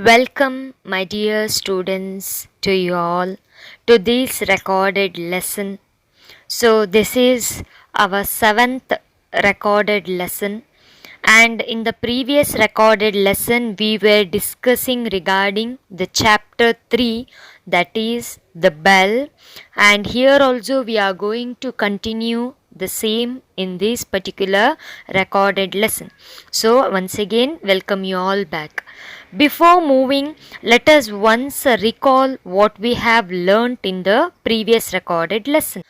Welcome, my dear students, to you all to this recorded lesson. So, this is our seventh recorded lesson, and in the previous recorded lesson, we were discussing regarding the chapter 3, that is the bell, and here also we are going to continue the same in this particular recorded lesson. So, once again, welcome you all back. Before moving, let us once recall what we have learnt in the previous recorded lesson.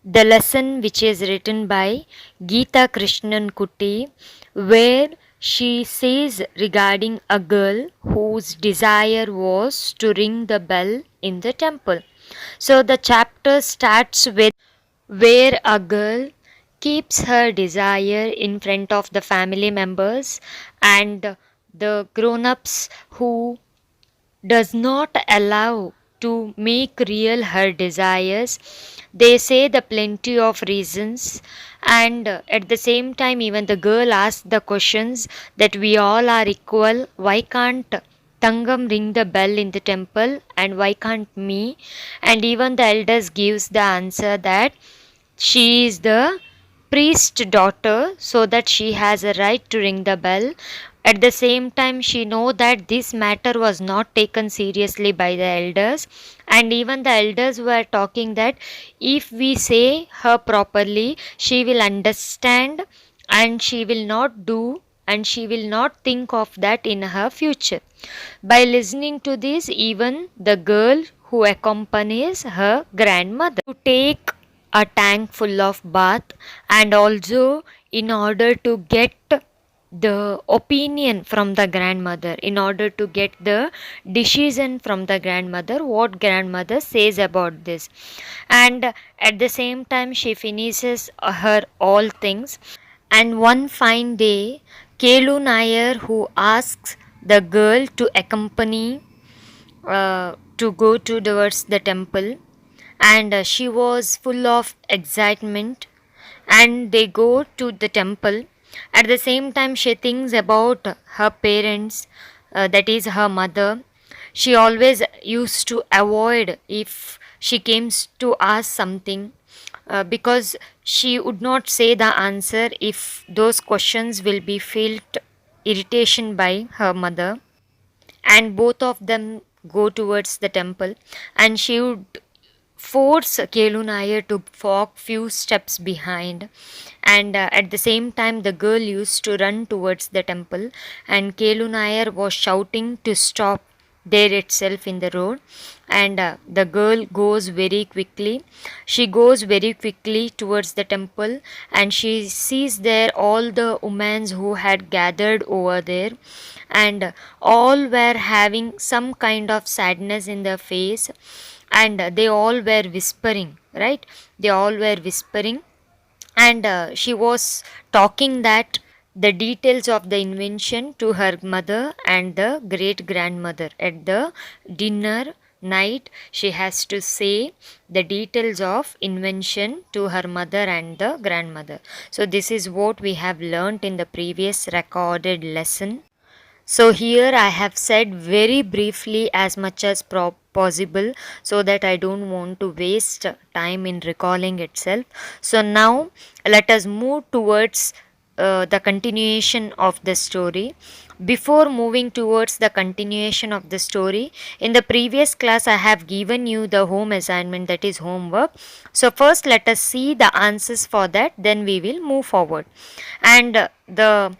The lesson which is written by Geeta Krishnan Kutti, where she says regarding a girl whose desire was to ring the bell in the temple. So the chapter starts with where a girl keeps her desire in front of the family members and the grown-ups who does not allow to make real her desires. They say the plenty of reasons, and at the same time even the girl asks the questions that we all are equal, why can't Tangam ring the bell in the temple and why can't me? And even the elders gives the answer that she is the priest's daughter, so that she has a right to ring the bell. At the same time, she know that this matter was not taken seriously by the elders, and even the elders were talking that if we say her properly, she will understand and she will not do and she will not think of that in her future. By listening to this, even the girl who accompanies her grandmother to take a tank full of bath, and also in order to get the opinion from the grandmother, in order to get the decision from the grandmother, what grandmother says about this. And at the same time she finishes her all things, and one fine day Kelu Nair, who asks the girl to accompany to go towards the temple, and she was full of excitement, and they go to the temple. At the same time she thinks about her parents, that is her mother. She always used to avoid if she came to ask something, because she would not say the answer if those questions will be felt irritation by her mother. And both of them go towards the temple, and she would force Kelu Nair to walk few steps behind, and at the same time the girl used to run towards the temple, and Kelu Nair was shouting to stop there itself in the road, and the girl goes very quickly. She goes very quickly towards the temple, and she sees there all the women who had gathered over there, and all were having some kind of sadness in their face, and they all were whispering, right? They all were whispering, and she was talking that the details of the invention to her mother and the great grandmother. At the dinner night she has to say the details of invention to her mother and the grandmother. So this is what we have learnt in the previous recorded lesson. So here I have said very briefly as much as possible, so that I don't want to waste time in recalling itself. So now let us move towards the continuation of the story. Before moving towards the continuation of the story, in the previous class I have given you the home assignment, that is homework. So first let us see the answers for that, then we will move forward. And the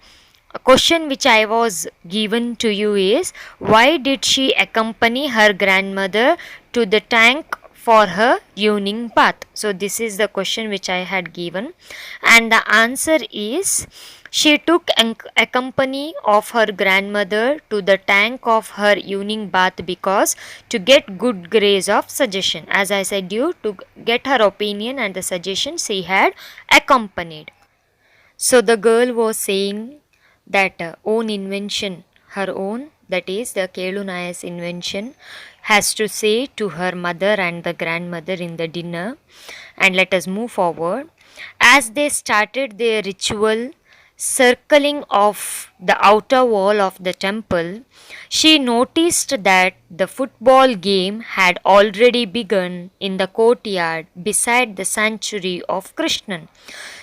question which I was given to you is, why did she accompany her grandmother to the tank for her evening bath? So this is the question which I had given, and the answer is, she took accompany of her grandmother to the tank of her evening bath because to get good grace of suggestion. As I said you, to get her opinion and the suggestion she had accompanied. So the girl was saying that own invention, her own, that is the Kelu Nair's invention, has to say to her mother and the grandmother in the dinner. And let us move forward. As they started their ritual, circling of the outer wall of the temple, she noticed that the football game had already begun in the courtyard beside the sanctuary of Krishnan.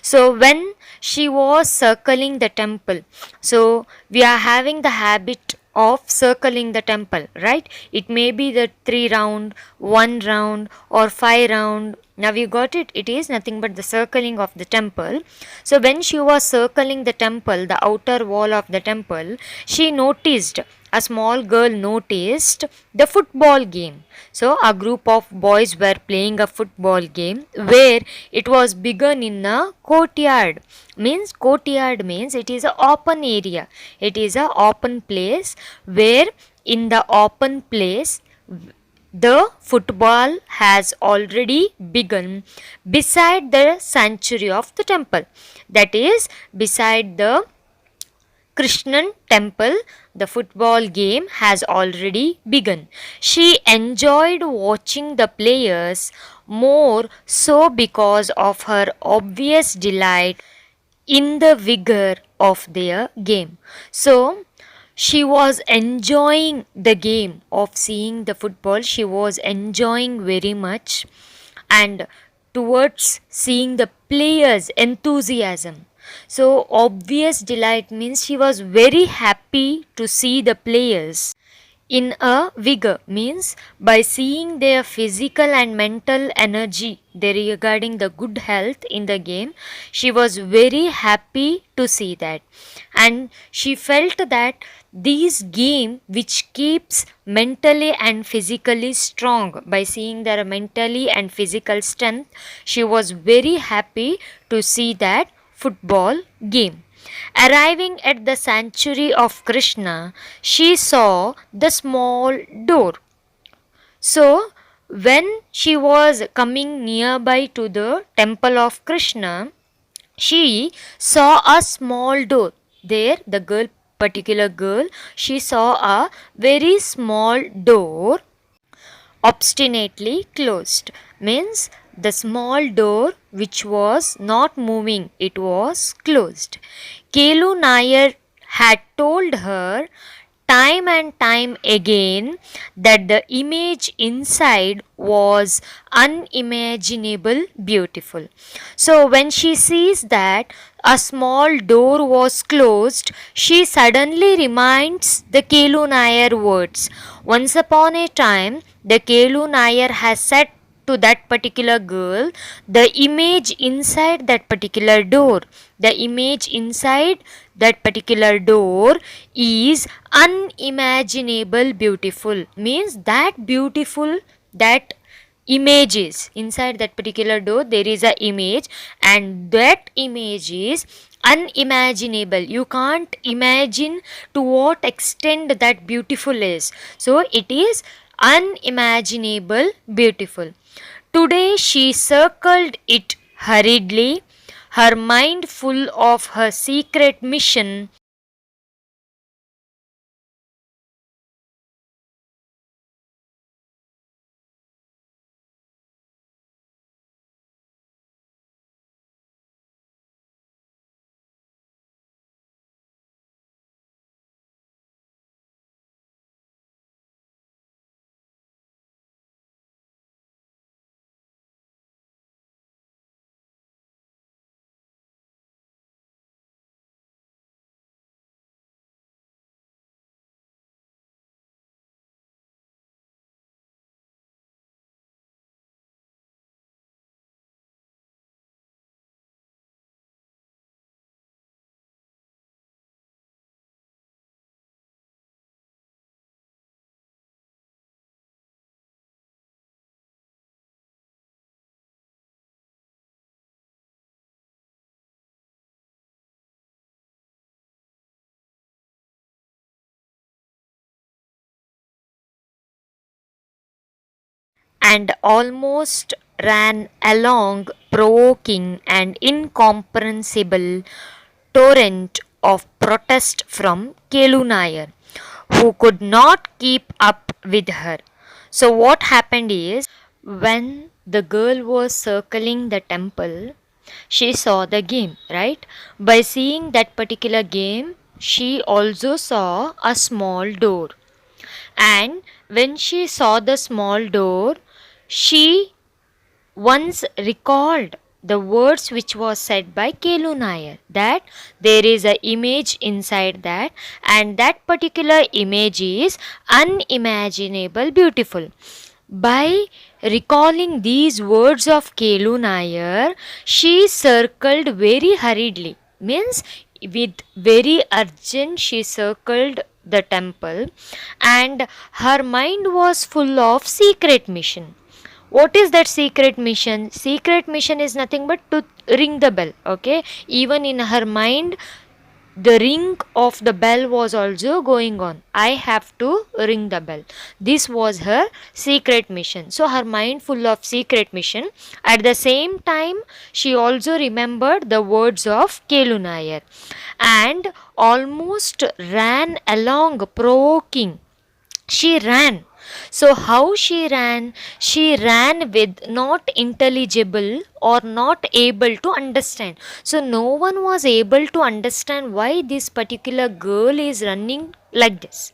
So, when she was circling the temple, so we are having the habit of circling the temple, right? It may be the 3 round, 1 round, or 5 round. Now you got it. It is nothing but the circling of the temple. So when she was circling the temple, the outer wall of the temple, she noticed, a small girl noticed the football game. So a group of boys were playing a football game where it was begun in a courtyard. Courtyard means it is a open area. It is a open place where in the open place the football has already begun beside the sanctuary of the temple. That is, beside the Krishnan temple, the football game has already begun. She enjoyed watching the players more so because of her obvious delight in the vigor of their game. So, she was enjoying the game of seeing the football. She was enjoying very much, and towards seeing the players' enthusiasm. So, obvious delight means she was very happy to see the players in a vigor, means by seeing their physical and mental energy, they regarding the good health in the game, she was very happy to see that. And she felt that this game which keeps mentally and physically strong, by seeing their mentally and physical strength, she was very happy to see that football game. Arriving at the sanctuary of Krishna, she saw the small door. So, when she was coming nearby to the temple of Krishna, she saw a small door. There, the particular girl, she saw a very small door obstinately closed, means the small door which was not moving, it was closed. Kelu Nair had told her time and time again that the image inside was unimaginable beautiful. So when she sees that a small door was closed, she suddenly reminds the Kelu Nair words. Once upon a time, the Kelu Nair has said to that particular girl, the image inside that particular door, the image inside that particular door is unimaginable beautiful, means that beautiful, that image is inside that particular door, there is a image, and that image is unimaginable. You can't imagine to what extent that beautiful is. So it is unimaginable beautiful. Today she circled it hurriedly, her mind full of her secret mission. And almost ran along, provoking an incomprehensible torrent of protest from Kelu Nair, who could not keep up with her. So, what happened is, when the girl was circling the temple, She saw the game, right? By seeing that particular game, she also saw a small door. And when she saw the small door, she once recalled the words which was said by Kelu Nair, that there is a image inside that, and that particular image is unimaginable beautiful. By recalling these words of Kelu Nair, she circled very hurriedly, means with very urgent she circled the temple, and her mind was full of secret mission. What is that secret mission? Secret mission is nothing but to ring the bell. Okay, even in her mind the ring of the bell was also going on. I have to ring the bell. This was her secret mission. So her mind full of secret mission. At the same time, she also remembered the words of Kelu Nair and almost ran along provoking. She ran. So how she ran? She ran with not intelligible or not able to understand. So no one was able to understand why this particular girl is running like this.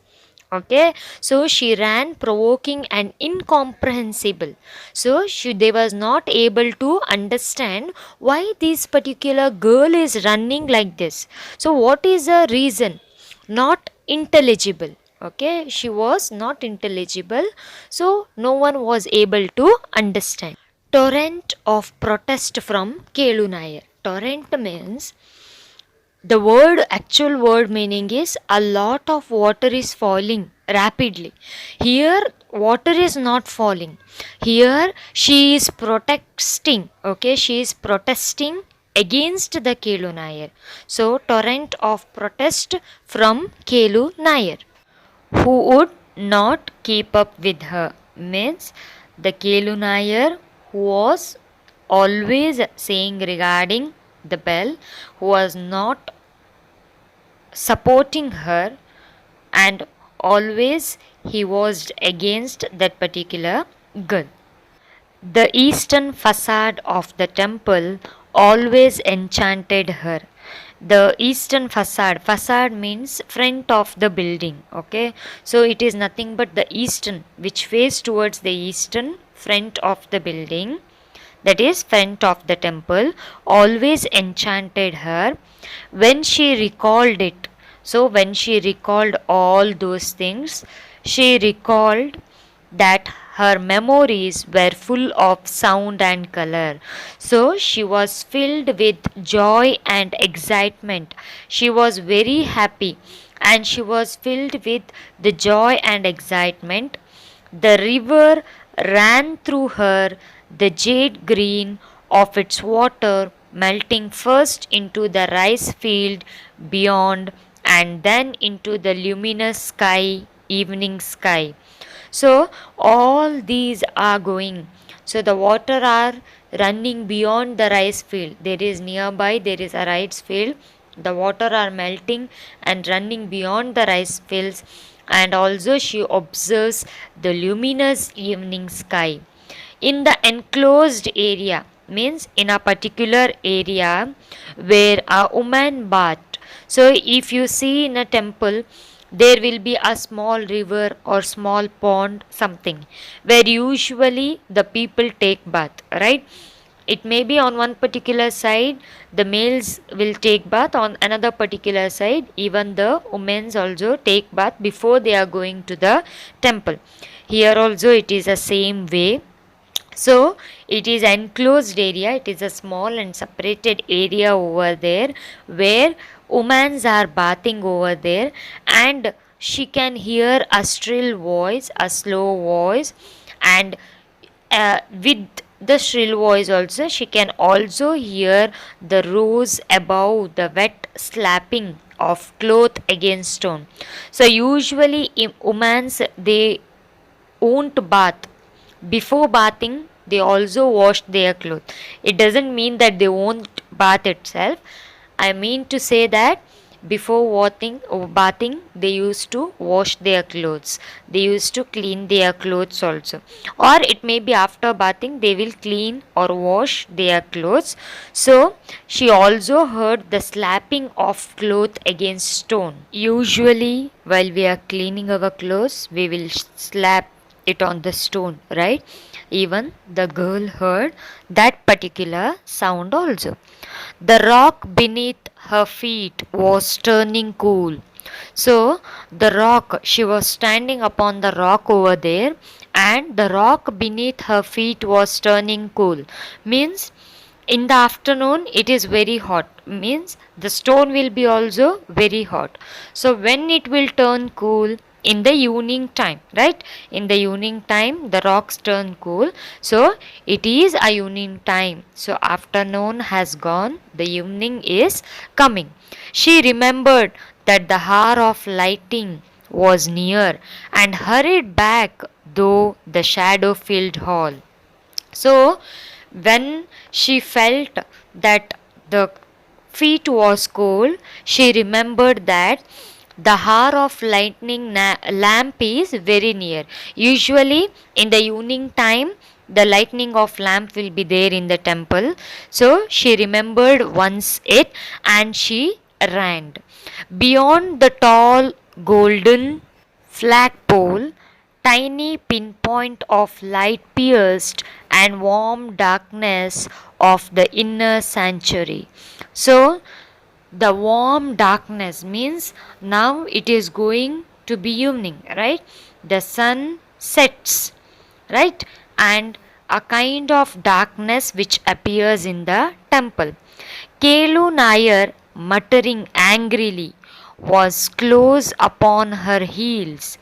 Okay, so she ran provoking and incomprehensible. So they was not able to understand why this particular girl is running like this. So what is the reason? Not intelligible. Okay, she was not intelligible, so no one was able to understand. Torrent of protest from Kelu Nair. Torrent means, the word, actual word meaning is a lot of water is falling rapidly. Here water is not falling. Here she is protesting. Okay, she is protesting against the Kelu Nair. So torrent of protest from Kelu Nair, who would not keep up with her, means the Kelu Nair who was always saying regarding the bell, who was not supporting her, and always he was against that particular girl. The eastern facade of the temple always enchanted her. The eastern facade, facade means front of the building. Okay, so it is nothing but the eastern, which face towards the eastern front of the building, that is front of the temple, always enchanted her when she recalled it. So when she recalled all those things, she recalled that her memories were full of sound and color. So she was filled with joy and excitement. She was very happy and she was filled with the joy and excitement. The river ran through her, the jade green of its water melting first into the rice field beyond and then into the luminous sky, evening sky. So all these are going. So the water are running beyond the rice field. There is nearby, there is a rice field. The water are melting and running beyond the rice fields. And also she observes the luminous evening sky. In the enclosed area, means in a particular area where a woman bathed. So if you see in a temple, there will be a small river or small pond, something where usually the people take bath, right? It may be on one particular side the males will take bath, on another particular side even the women's also take bath before they are going to the temple. Here also it is the same way. So it is enclosed area, it is a small and separated area over there where women are bathing over there, and she can hear a shrill voice, a slow voice, and with the shrill voice also she can also hear the rose above the wet slapping of cloth against stone. So usually women they won't bath. Before bathing they also wash their clothes. It doesn't mean that they won't bath itself. I mean to say that before bathing they used to wash their clothes, they used to clean their clothes also, or it may be after bathing they will clean or wash their clothes. So she also heard the slapping of cloth against stone. Usually while we are cleaning our clothes we will slap it on the stone, right? Even the girl heard that particular sound also. The rock beneath her feet was turning cool. So, the rock, she was standing upon the rock over there, and the rock beneath her feet was turning cool. Means, in the afternoon it is very hot, means the stone will be also very hot. So when it will turn cool in the evening time, right? In the evening time the rocks turn cool, so it is a evening time. So afternoon has gone, the evening is coming. She remembered that the hour of lighting was near and hurried back though the shadow filled hall. So, when she felt that the feet was cold, she remembered that the hour of lightning lamp is very near. Usually, in the evening time, the lightning of lamp will be there in the temple. So, she remembered once it and she ran. Beyond the tall golden flagpole, tiny pinpoint of light pierced and warm darkness of the inner sanctuary. So, the warm darkness means now it is going to be evening, right? The sun sets, right? And a kind of darkness which appears in the temple. Kelu Nair, muttering angrily, was close upon her heels.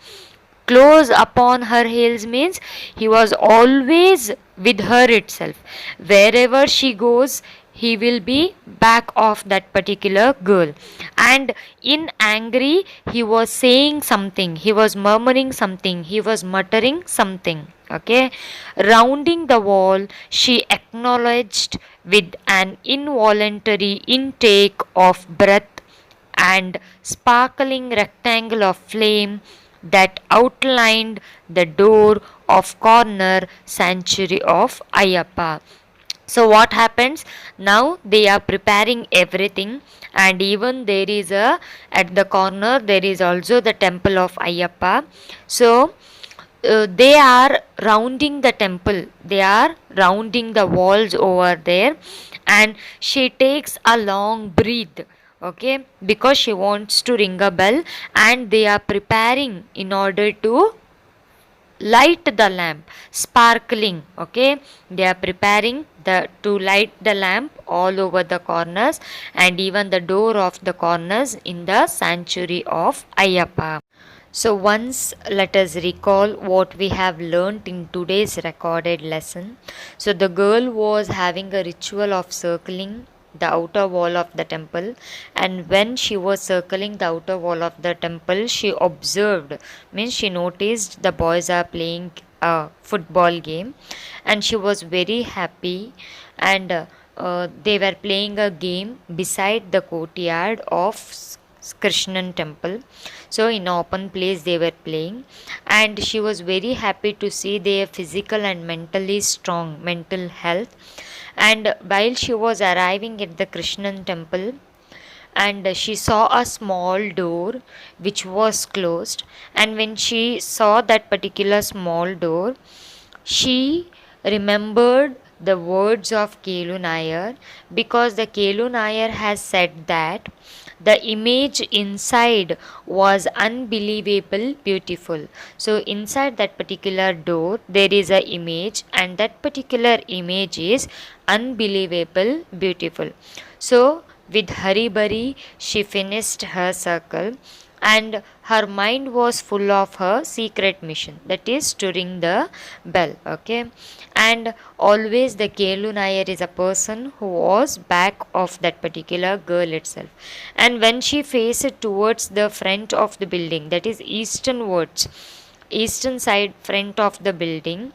Close upon her heels means he was always with her itself. Wherever she goes, he will be back of that particular girl. And in angry, he was saying something, he was murmuring something, he was muttering something. Okay, rounding the wall, she acknowledged with an involuntary intake of breath and sparkling rectangle of flame that outlined the door of corner sanctuary of Ayyappa. So what happens now? They are preparing everything, and even there is a at the corner there is also the temple of Ayyappa. So they are rounding the temple, they are rounding the walls over there, and she takes a long breath, okay, because she wants to ring a bell, and they are preparing in order to light the lamp, sparkling, okay, they are preparing the to light the lamp all over the corners and even the door of the corners in the sanctuary of Ayyappa. So once let us recall what we have learnt in today's recorded lesson. So the girl was having a ritual of circling the outer wall of the temple, and when she was circling the outer wall of the temple she observed, means she noticed the boys are playing a football game, and she was very happy, and they were playing a game beside the courtyard of Krishnan temple. So in open place they were playing, and she was very happy to see their physical and mentally strong mental health. And while she was arriving at the Krishnan temple, and she saw a small door which was closed, and when she saw that particular small door, she remembered the words of Kelu Nair, because the Kelu Nair has said that the image inside was unbelievable beautiful. So inside that particular door there is a image, and that particular image is unbelievable beautiful. So with hurry burry she finished her circle, and her mind was full of her secret mission, that is to ring the bell, okay. And always the Kelu Nair is a person who was back of that particular girl itself, and when she faced towards the front of the building, that is eastern side front of the building,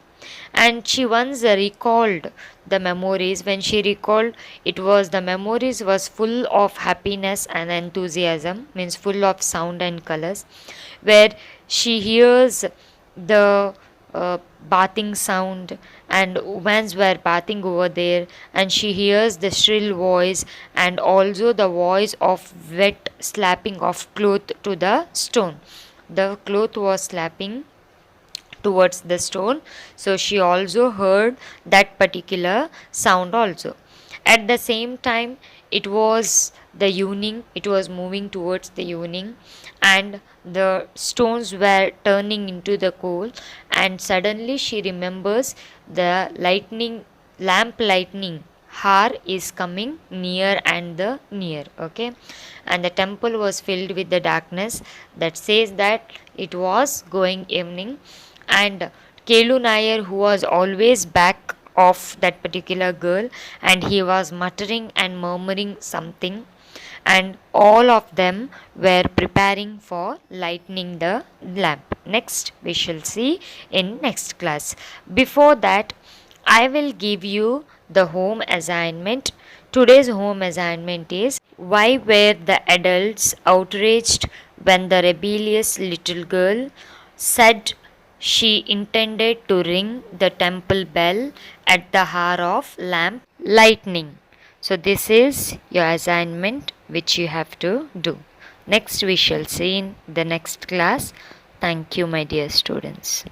And she once recalled the memories. When she recalled, it was the memories was full of happiness and enthusiasm, means full of sound and colors, where she hears the bathing sound, and women were bathing over there, and she hears the shrill voice and also the voice of wet slapping of cloth to the stone. The cloth was slapping towards the stone, so she also heard that particular sound also. At the same time, it was the evening, it was moving towards the evening, and the stones were turning into the coal, and suddenly she remembers the lightning, lamp lightning hour is coming near and the near. Okay, and the temple was filled with the darkness, that says that it was going evening. And Kelu Nair, who was always back of that particular girl, and he was muttering and murmuring something, and all of them were preparing for lighting the lamp. Next, we shall see in next class. Before that, I will give you the home assignment. Today's home assignment is: why were the adults outraged when the rebellious little girl said she intended to ring the temple bell at the hour of lamp lightning? So, this is your assignment which you have to do. Next, we shall see in the next class. Thank you, my dear students.